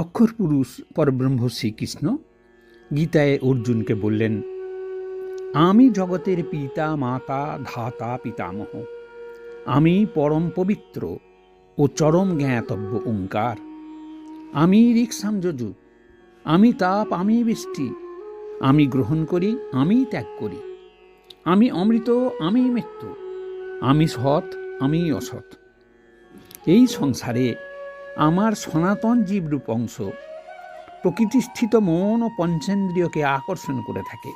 অক্ষর পুরুষ পরব্রহ্ম শ্রীকৃষ্ণ গীতায় অর্জুনকে বললেন, আমি জগতের পিতা মাতা ধাতা পিতামহ, আমি পরম পবিত্র ও চরম জ্ঞাতব্য ওঙ্কার, আমি ঋক্সাম যজু, আমি তাপ, আমি বৃষ্টি, আমি গ্রহণ করি, আমি ত্যাগ করি, আমি অমৃত, আমি মৃত্যু, আমি সৎ, আমি অসৎ। এই সংসারে আমার সনাতন জীবরূপ অংশ প্রকৃতিস্থিত মন ও পঞ্চেন্দ্রিয়কে আকর্ষণ করে থাকে।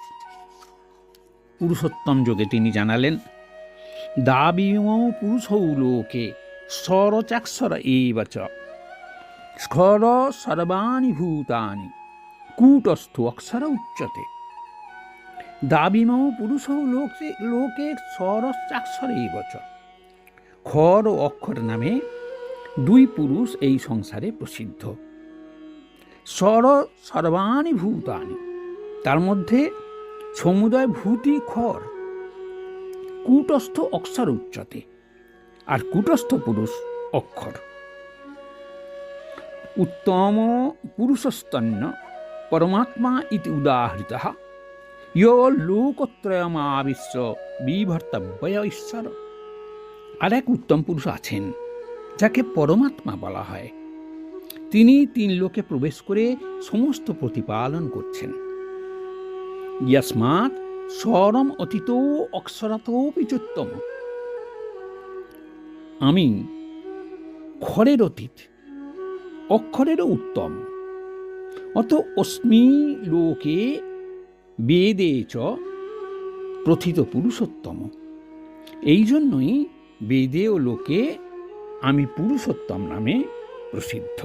পুরুষোত্তম যোগে তিনি জানালেন, দাবিম পুরুষৌ লোকে স্বরচাক্ষর এব চ স্খর সর্বাণি ভূতানি কূটস্থ অক্ষর উচ্যতে। দাবিম পুরুষৌ লোকে স্বরচাক্ষর এব চ। খর ও অক্ষর নামে দুই পুরুষ এই সংসারে প্রসিদ্ধ। স্বর সর্বাণি ভূতানি, তার মধ্যে সমুদয় ভূতি খর। কূটস্থ অক্ষর উচ্চতে, আর কূটস্থ পুরুষ অক্ষর। উত্তম পুরুষস্তন্য পরমাত্মা ইতি উদাহৃতঃ ইয়ো লোকত্রয়মাবিশ্য বিভর্তব্য ঈশ্বর। আর এক উত্তম পুরুষ আছেন যাকে পরমাত্মা বলা হয়। তিনি তিন লোকে প্রবেশ করে সমস্ত প্রতিপালন করছেন। ইয়াস্মাৎ স্বরম অতীত অক্ষরতোপি চোত্তম। আমি খরের অতীত, অক্ষরেরও উত্তম। অত অস্মি লোকে বেদে চ প্রথিত পুরুষোত্তম। এই জন্যই বেদে ও লোকে আমি পুরুষোত্তম নামে প্রসিদ্ধ।